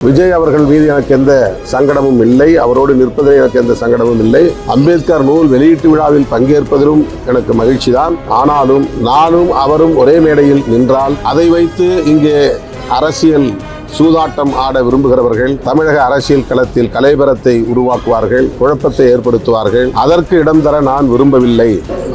விஜய் அவர்கள் மீது எனக்கு எந்த சங்கடமும் இல்லை. அவரோடு நிற்பதில் எனக்கு எந்த சங்கடமும் இல்லை. அம்பேத்கர் நூல் வெளியீட்டு விழாவில் பங்கேற்பதிலும் எனக்கு மகிழ்ச்சி தான். ஆனாலும் நானும் அவரும் ஒரே மேடையில் நின்றால் அதை வைத்து இங்கே அரசியல் சூதாட்டம் ஆட விரும்புகிறவர்கள் தமிழக அரசியல் களத்தில் கலைபரத்தை உருவாக்குவார்கள், குழப்பத்தை ஏற்படுத்துவார்கள். அதற்கு இடம் தர நான் விரும்பவில்லை.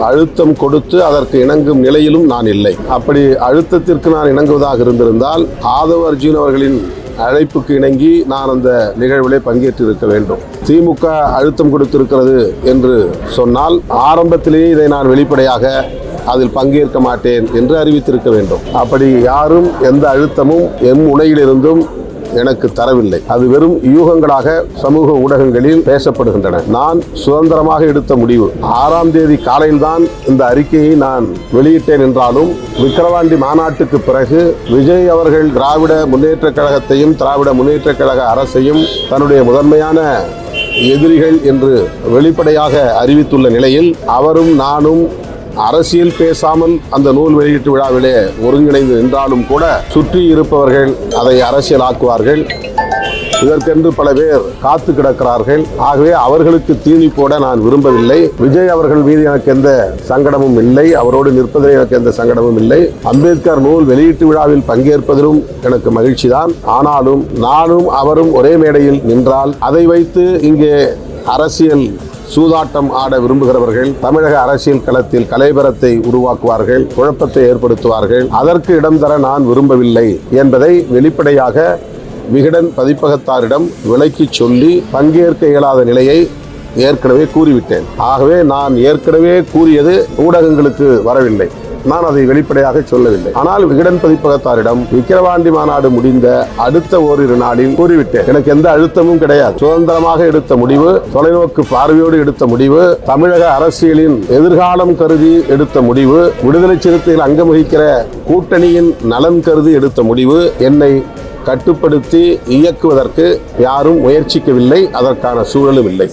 அழுத்தம் கொடுத்து அதற்கு இணங்கும் நிலையிலும் நான் இல்லை. அப்படி அழுத்தத்திற்கு நான் இணங்குவதாக இருந்திருந்தால் ஆதவ் அர்ஜுன் அவர்களின் அழைப்புக்கு இணங்கி நான் அந்த நிகழ்விலே பங்கேற்றிருக்க வேண்டும். திமுக அழுத்தம் கொடுத்திருக்கிறது என்று சொன்னால் ஆரம்பத்திலேயே இதை நான் வெளிப்படையாக அதில் பங்கேற்க மாட்டேன் என்று அறிவித்திருக்க வேண்டும். அப்படி யாரும் எந்த அழுத்தமும் எம் முனையிலிருந்தும் எனக்கு தரவில்லை. அது வெறும் யூகங்களாக சமூக ஊடகங்களில் பேசப்படுகின்றன. நான் சுதந்திரமாக எடுத்த முடிவு. 6ஆம் தேதி காலையில் தான் இந்த அறிக்கையை நான் வெளியிட்டேன் என்றாலும் விக்கிரவாண்டி மாநாட்டுக்கு பிறகு விஜய் அவர்கள் திராவிட முன்னேற்ற கழகத்தையும் திராவிட முன்னேற்ற கழக அரசையும் தன்னுடைய முதன்மையான எதிரிகள் என்று வெளிப்படையாக அறிவித்துள்ள நிலையில் அவரும் நானும் அரசியல் பேசாமல் அந்த நூல் வெளியீட்டு விழாவிலே ஒருங்கிணைந்து நின்றாலும் கூட சுற்றி இருப்பவர்கள் அதை அரசியலாக்குவார்கள். இதற்கென்று பல பேர் காத்து கிடக்கிறார்கள். ஆகவே அவர்களுக்கு தீனி போட நான் விரும்பவில்லை. விஜய் அவர்கள் மீது எனக்கு எந்த சங்கடமும் இல்லை. அவரோடு நிற்பதில் எனக்கு எந்த சங்கடமும் இல்லை. அம்பேத்கர் நூல் வெளியீட்டு விழாவில் பங்கேற்பதிலும் எனக்கு மகிழ்ச்சி தான். ஆனாலும் நானும் அவரும் ஒரே மேடையில் நின்றால் அதை வைத்து இங்கே அரசியல் சூதாட்டம் ஆட விரும்புகிறவர்கள் தமிழக அரசியல் களத்தில் கலைபரத்தை உருவாக்குவார்கள், குழப்பத்தை ஏற்படுத்துவார்கள். அதற்கு இடம் தர நான் விரும்பவில்லை என்பதை வெளிப்படையாக விகடன் பதிப்பகத்தாரிடம் விளக்கி சொல்லி பங்கேற்க இயலாத நிலையை ஏற்கனவே கூறிவிட்டேன். ஆகவே நான் ஏற்கனவே கூறியது ஊடகங்களுக்கு வரவில்லை. நான் அதை வெளிப்படையாக சொல்லவில்லை. ஆனால் விகடன் பதிப்பகத்தாரிடம் விக்கிரவாண்டி மாநாடு முடிந்த அடுத்த ஓரிரு நாளில் கூறிவிட்டேன். எனக்கு எந்த அழுத்தமும் கிடையாது. சுதந்திரமாக எடுத்த முடிவு, தொலைநோக்கு பார்வையோடு எடுத்த முடிவு, தமிழக அரசியலின் எதிர்காலம் கருதி எடுத்த முடிவு, விடுதலை சிறுத்தைகள் அங்கம் வகிக்கிற கூட்டணியின் நலன் கருதி எடுத்த முடிவு. என்னை கட்டுப்படுத்தி இயக்குவதற்கு யாரும் முயற்சிக்கவில்லை. அதற்கான சூழலும் இல்லை.